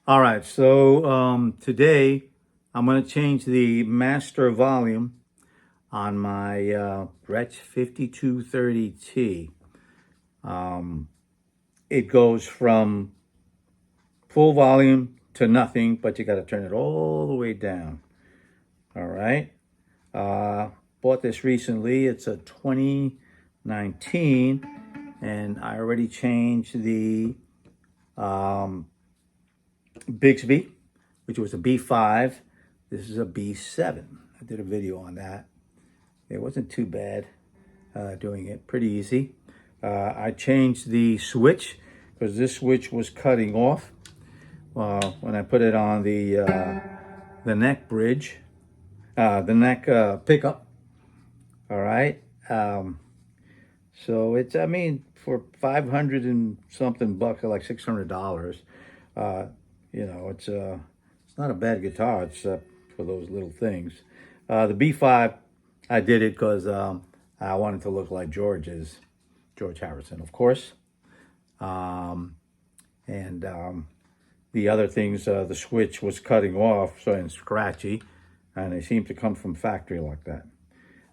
All right, so today I'm going to change the master volume on my Gretsch 5230T. It goes from full volume to nothing, but you got to turn it all the way down. All right. Uh, Bought this recently. It's a 2019, and I already changed the Bixby, which was a B5. This is a B7. I did a video on that. It wasn't too bad doing it, pretty easy. I changed the switch because this switch was cutting off when I put it on the neck bridge, the neck pickup. All right. So it's, I mean, for 500 and something bucks, like $600, uh, it's not a bad guitar, except for those little things. The B5, I did it because I wanted to look like George Harrison, of course. And the other things, the switch was cutting off, so and scratchy, and they seem to come from factory like that.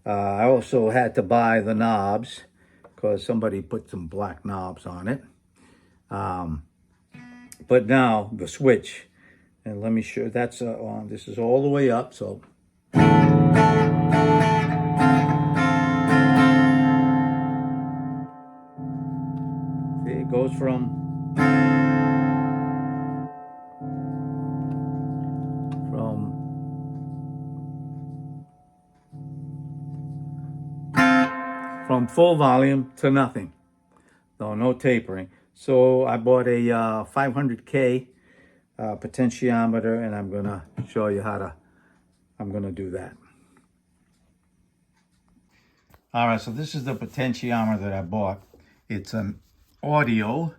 I also had to buy the knobs because somebody put some black knobs on it. But now the switch, and let me show, that's on, this is all the way up, so see, it goes from full volume to nothing. No tapering. So I bought a 500K potentiometer, and I'm gonna show you I'm gonna do that. All right, so this is the potentiometer that I bought. It's an audio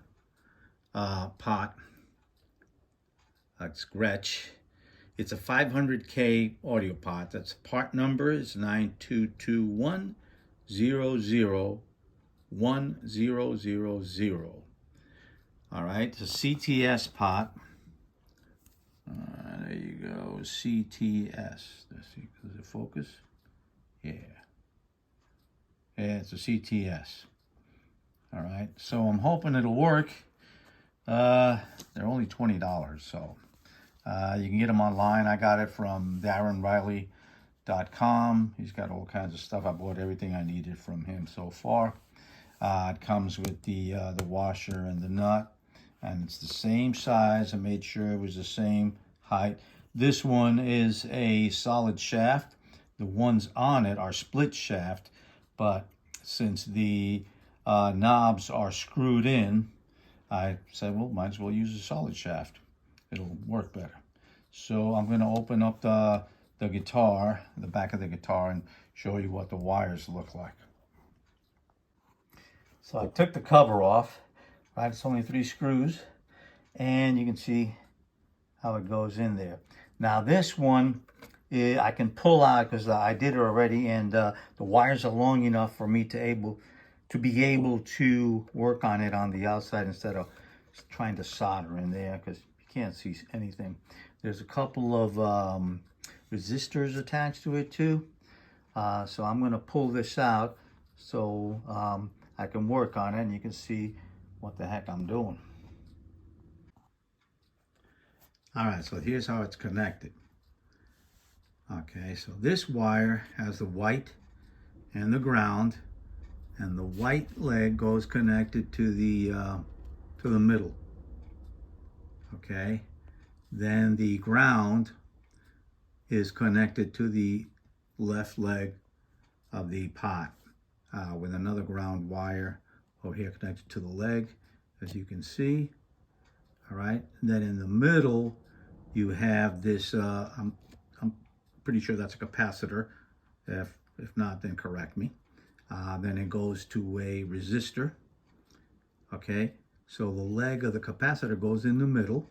pot. That's Gretsch. It's a 500K audio pot. That's part number is 9221001000. All right, it's a CTS pot. There you go, CTS. Let's see, does it focus? Yeah. Yeah, it's a CTS. All right, so I'm hoping it'll work. They're only $20, so you can get them online. I got it from DarrenRiley.com. He's got all kinds of stuff. I bought everything I needed from him so far. It comes with the washer and the nut, and it's the same size. I made sure it was the same height. This one is a solid shaft. The ones on it are split shaft, but since the knobs are screwed in, I said, well, might as well use a solid shaft. It'll work better. So I'm going to open up the guitar, the back of the guitar, and show you what the wires look like. So I took the cover off, right? It's only 3 screws, and you can see how it goes in there. Now this one, I can pull out because I did it already, and the wires are long enough for me to be able to work on it on the outside instead of trying to solder in there because you can't see anything. There's a couple of resistors attached to it too. So I'm going to pull this out so I can work on it and you can see what the heck I'm doing. All right, so here's how it's connected. Okay, so this wire has the white and the ground, and the white leg goes connected to the middle. Okay, then the ground is connected to the left leg of the pot with another ground wire over here connected to the leg, as you can see. All right, and then in the middle you have this. I'm pretty sure that's a capacitor. If not, then correct me. Then it goes to a resistor. Okay, so the leg of the capacitor goes in the middle,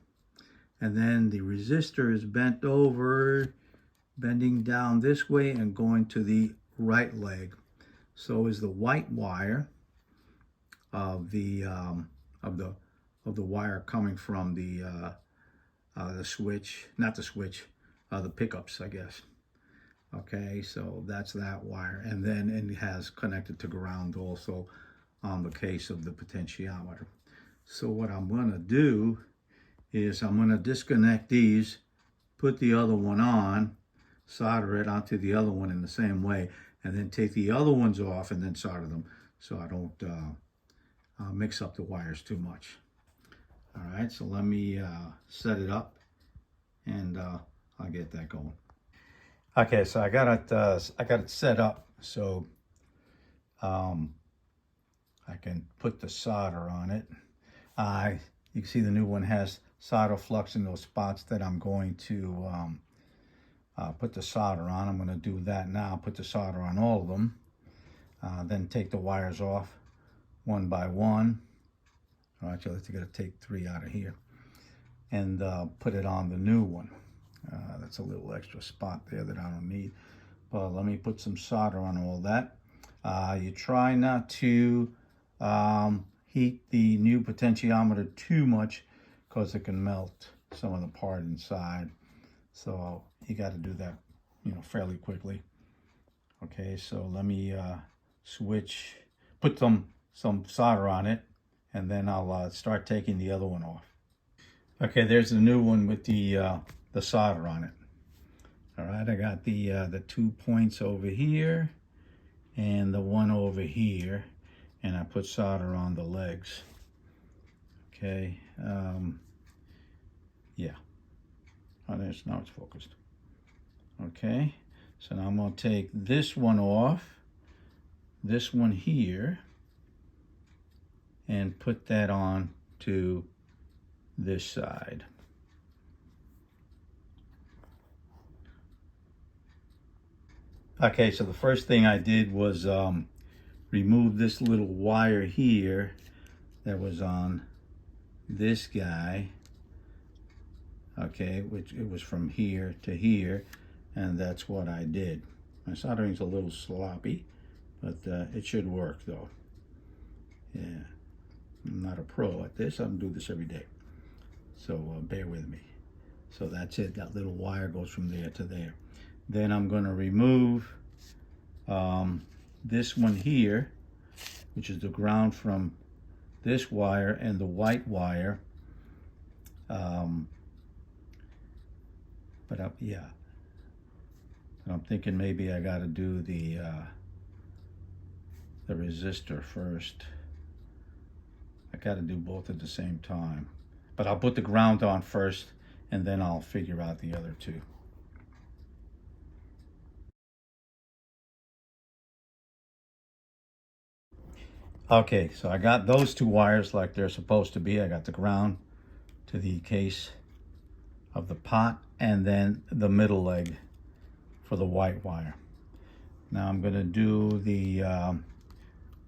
and then the resistor is bent over, bending down this way and going to the right leg. So is the white wire of the wire coming from the the switch, not the switch, the pickups, I guess. Okay, so that's that wire. And then it has connected to ground also on the case of the potentiometer. So what I'm going to do is I'm going to disconnect these, put the other one on, solder it onto the other one in the same way, and then take the other ones off and then solder them so I don't mix up the wires too much. All right, so let me set it up and I'll get that going. Okay, so I got it set up so I can put the solder on it. You can see the new one has solder flux in those spots that I'm going to put the solder on. I'm going to do that now, put the solder on all of them. Then take the wires off one by one. Actually, I got to take 3 out of here. And put it on the new one. That's a little extra spot there that I don't need. But let me put some solder on all that. You try not to heat the new potentiometer too much because it can melt some of the part inside. So you got to do that, fairly quickly. Okay, so let me put some solder on it, and then I'll start taking the other one off. Okay, there's the new one with the solder on it. All right, I got the 2 points over here and the one over here, and I put solder on the legs. Okay, yeah. Oh, now it's focused. Okay, so now I'm going to take this one off, this one here, and put that on to this side. Okay, so the first thing I did was remove this little wire here that was on this guy. Okay, which it was from here to here, and that's what I did. My soldering's a little sloppy, but it should work though. Yeah, I'm not a pro at this. I don't do this every day, so bear with me. So that's it. That little wire goes from there to there. Then I'm going to remove this one here, which is the ground from this wire and the white wire. Yeah, I'm thinking maybe I got to do the resistor first. I got to do both at the same time, but I'll put the ground on first, and then I'll figure out the other two. Okay, so I got those 2 wires like they're supposed to be. I got the ground to the case of the pot, and then the middle leg for the white wire. Now I'm going to do the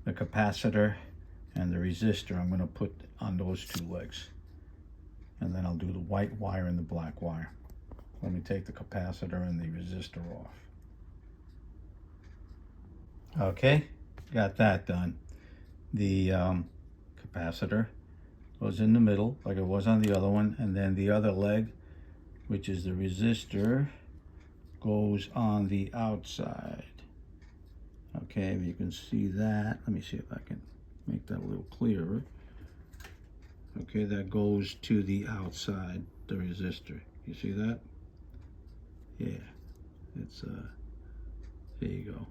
capacitor and the resistor. I'm going to put on those 2 legs, and then I'll do the white wire and the black wire. Let me take the capacitor and the resistor off. Okay, got that done. The capacitor goes in the middle like it was on the other one, and then the other leg, which is the resistor, goes on the outside. Okay, you can see that. Let me see if I can make that a little clearer. Okay, that goes to the outside, the resistor. You see that? Yeah, it's there you go.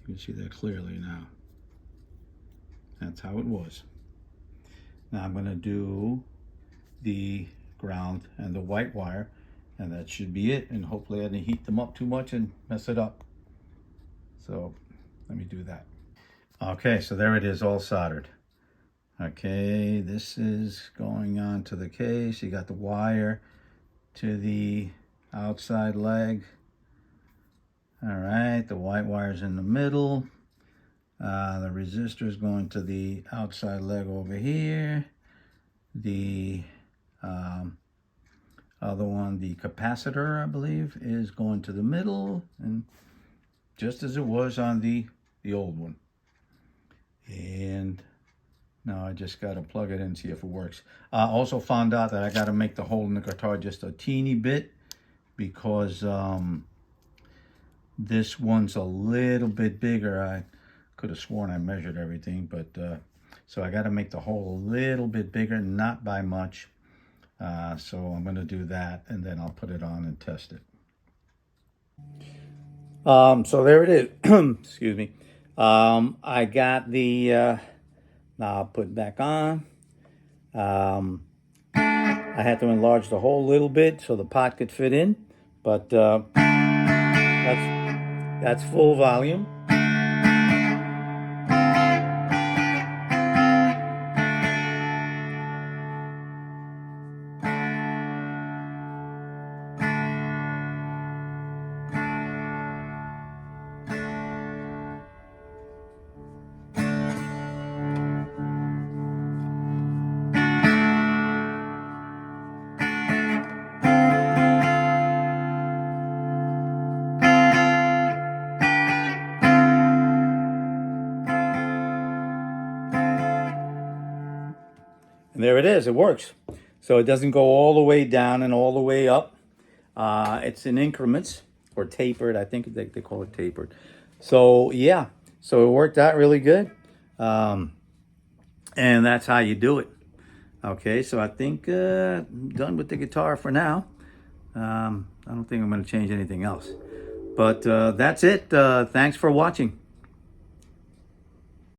You can see that clearly now. That's how it was. Now I'm going to do the ground and the white wire, and that should be it. And hopefully I didn't heat them up too much and mess it up. So let me do that. Okay, so there it is, all soldered. Okay, this is going on to the case. You got the wire to the outside leg. All right, the white wire's in the middle. The resistor is going to the outside leg over here. The other one, the capacitor, I believe, is going to the middle, and just as it was on the old one. And Now I just got to plug it in and see if it works. Also found out that I got to make the hole in the guitar just a teeny bit because this one's a little bit bigger. I could have sworn I measured everything, but so I got to make the hole a little bit bigger, not by much. So I'm going to do that, and then I'll put it on and test it. So there it is. Excuse me. I got the, now I'll put it back on. I had to enlarge the hole a little bit so the pot could fit in, but that's full volume. And there it is, it works. So it doesn't go all the way down and all the way up. It's in increments, or tapered. I think they call it tapered. So yeah, so it worked out really good. And that's how you do it. Okay, so I think I'm done with the guitar for now. I don't think I'm going to change anything else. But that's it. Thanks for watching.